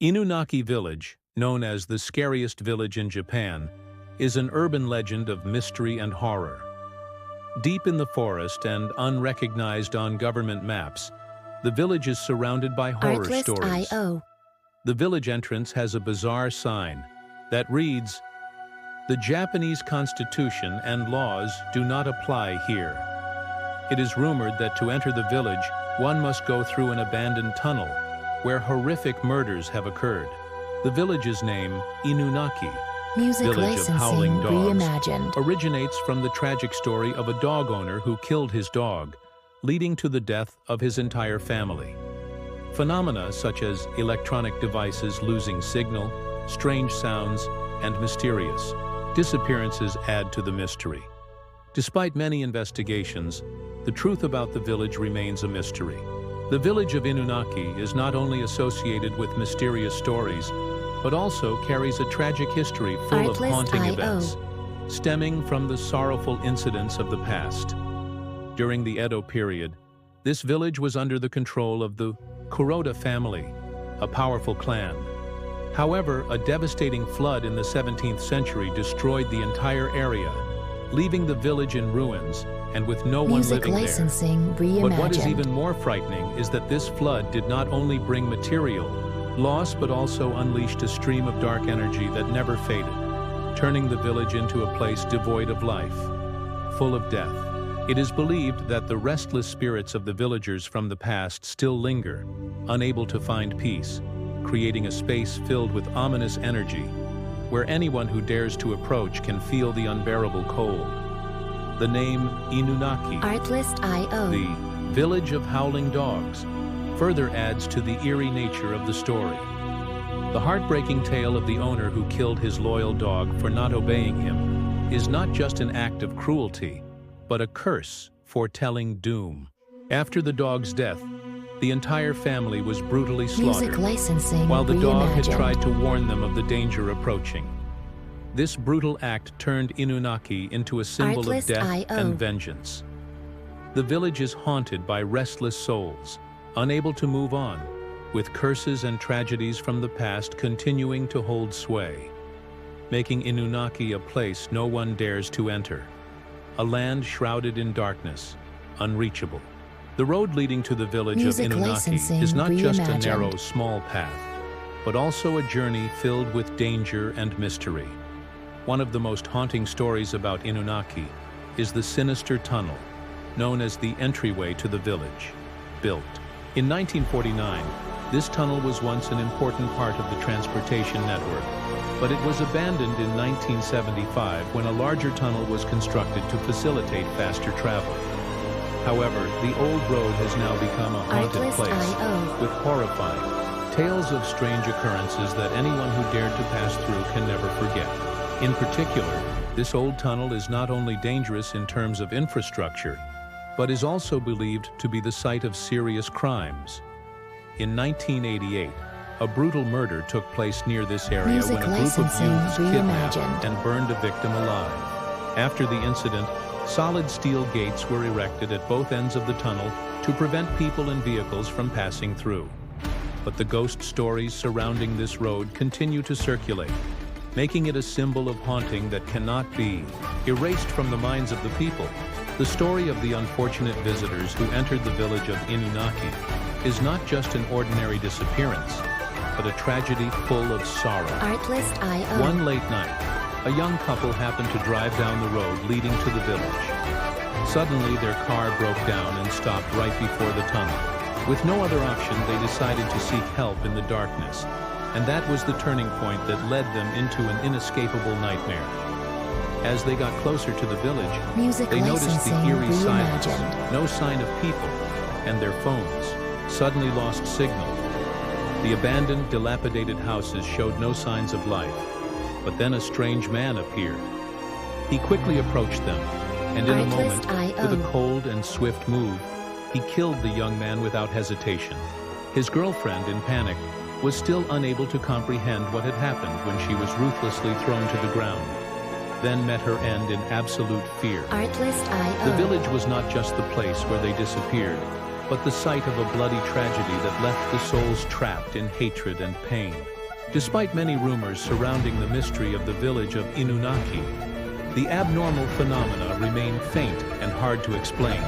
Inunaki Village, known as the scariest village in Japan, is an urban legend of mystery and horror. Deep in the forest and unrecognized on government maps, the village is surrounded by horror stories. The village entrance has a bizarre sign that reads, "The Japanese Constitution and laws do not apply here." It is rumored that to enter the village, one must go through an abandoned tunnel where horrific murders have occurred. The village's name, Inunaki, Village of Howling Dogs, originates from the tragic story of a dog owner who killed his dog, leading to the death of his entire family. Phenomena such as electronic devices losing signal, strange sounds, and mysterious disappearances add to the mystery. Despite many investigations, the truth about the village remains a mystery. The village of Inunaki is not only associated with mysterious stories, but also carries a tragic history full of haunting events, stemming from the sorrowful incidents of the past. During the Edo period, this village was under the control of the Kuroda family, a powerful clan. However, a devastating flood in the 17th century destroyed the entire area, leaving the village in ruins and with no one living there. But what is even more frightening is that this flood did not only bring material loss but also unleashed a stream of dark energy that never faded, turning the village into a place devoid of life, full of death. It is believed that the restless spirits of the villagers from the past still linger, unable to find peace, creating a space filled with ominous energy, where anyone who dares to approach can feel the unbearable cold. The name Inunaki, the Village of Howling Dogs, further adds to the eerie nature of the story. The heartbreaking tale of the owner who killed his loyal dog for not obeying him is not just an act of cruelty, but a curse foretelling doom. After the dog's death, the entire family was brutally slaughtered, while the dog had tried to warn them of the danger approaching. This brutal act turned Inunaki into a symbol of death and vengeance. The village is haunted by restless souls, unable to move on, with curses and tragedies from the past continuing to hold sway, making Inunaki a place no one dares to enter, a land shrouded in darkness, unreachable. The road leading to the village of Inunaki is not just a narrow, small path, but also a journey filled with danger and mystery. One of the most haunting stories about Inunaki is the sinister tunnel, known as the entryway to the village, built. In 1949, this tunnel was once an important part of the transportation network, but it was abandoned in 1975 when a larger tunnel was constructed to facilitate faster travel. However, the old road has now become a haunted place, with horrifying tales of strange occurrences that anyone who dared to pass through can never forget. In particular, this old tunnel is not only dangerous in terms of infrastructure, but is also believed to be the site of serious crimes. In 1988, a brutal murder took place near this area when a group of youths kidnapped and burned a victim alive. After the incident, solid steel gates were erected at both ends of the tunnel to prevent people and vehicles from passing through. But the ghost stories surrounding this road continue to circulate, making it a symbol of haunting that cannot be erased from the minds of the people. The story of the unfortunate visitors who entered the village of Inunaki is not just an ordinary disappearance, but a tragedy full of sorrow. One late night, a young couple happened to drive down the road leading to the village. Suddenly, their car broke down and stopped right before the tunnel. With no other option, they decided to seek help in the darkness, and that was the turning point that led them into an inescapable nightmare. As they got closer to the village, they noticed the eerie silence, no sign of people, and their phones suddenly lost signal. The abandoned, dilapidated houses showed no signs of life, but then a strange man appeared. He quickly approached them, and in a moment, with a cold and swift move, he killed the young man without hesitation. His girlfriend, in panic, was still unable to comprehend what had happened when she was ruthlessly thrown to the ground, then met her end in absolute fear. The village was not just the place where they disappeared. but the site of a bloody tragedy that left the souls trapped in hatred and pain. Despite many rumors surrounding the mystery of the village of Inunaki, the abnormal phenomena remain faint and hard to explain,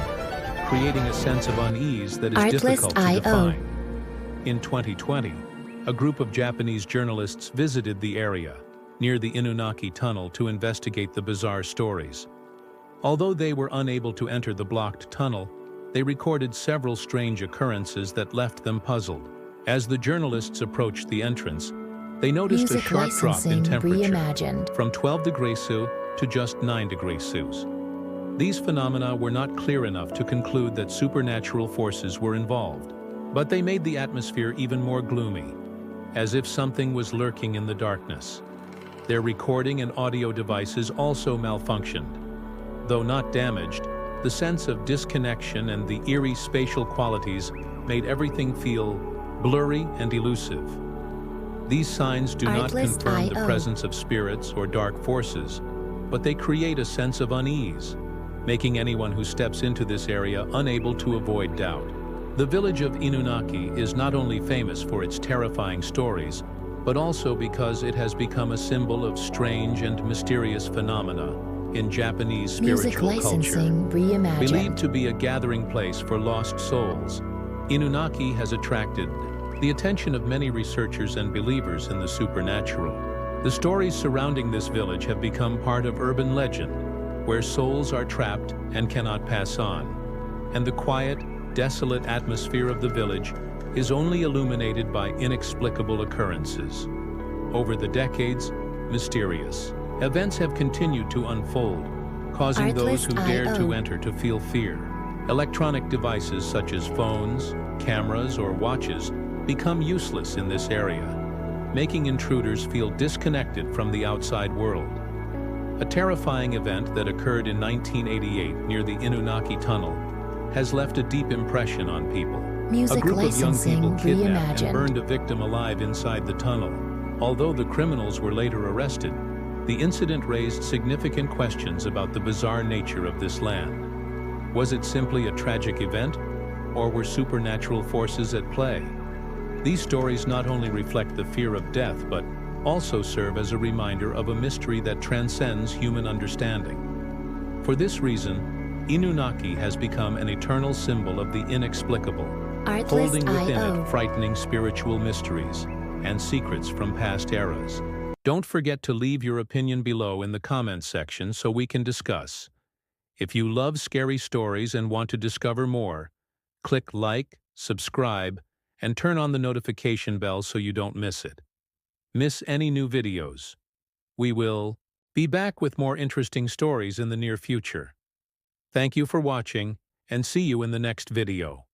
creating a sense of unease that is difficult to define. In 2020, a group of Japanese journalists visited the area, near the Inunaki Tunnel, to investigate the bizarre stories. Although they were unable to enter the blocked tunnel, they recorded several strange occurrences that left them puzzled. As the journalists approached the entrance, they noticed a sharp drop in temperature from 12 degrees Celsius to just 9 degrees Celsius. These phenomena were not clear enough to conclude that supernatural forces were involved, but they made the atmosphere even more gloomy, as if something was lurking in the darkness. Their recording and audio devices also malfunctioned. Though not damaged, the sense of disconnection and the eerie spatial qualities made everything feel blurry and elusive. These signs do not confirm the presence of spirits or dark forces, but they create a sense of unease, making anyone who steps into this area unable to avoid doubt. The village of Inunaki is not only famous for its terrifying stories, but also because it has become a symbol of strange and mysterious phenomena in Japanese spiritual culture. Believed to be a gathering place for lost souls, Inunaki has attracted the attention of many researchers and believers in the supernatural. The stories surrounding this village have become part of urban legend, where souls are trapped and cannot pass on, and the quiet, desolate atmosphere of the village is only illuminated by inexplicable occurrences. Over the decades, mysterious events have continued to unfold, causing those who dared to enter to feel fear. Electronic devices such as phones, cameras, or watches become useless in this area, making intruders feel disconnected from the outside world. A terrifying event that occurred in 1988 near the Inunaki Tunnel has left a deep impression on people. A group of young people kidnapped and burned a victim alive inside the tunnel. Although the criminals were later arrested, the incident raised significant questions about the bizarre nature of this land. Was it simply a tragic event, or were supernatural forces at play? These stories not only reflect the fear of death, but also serve as a reminder of a mystery that transcends human understanding. For this reason, Inunaki has become an eternal symbol of the inexplicable, holding within it frightening spiritual mysteries and secrets from past eras. Don't forget to leave your opinion below in the comments section so we can discuss. If you love scary stories and want to discover more, click like, subscribe, and turn on the notification bell so you don't miss any new videos. We will be back with more interesting stories in the near future. Thank you for watching, and see you in the next video.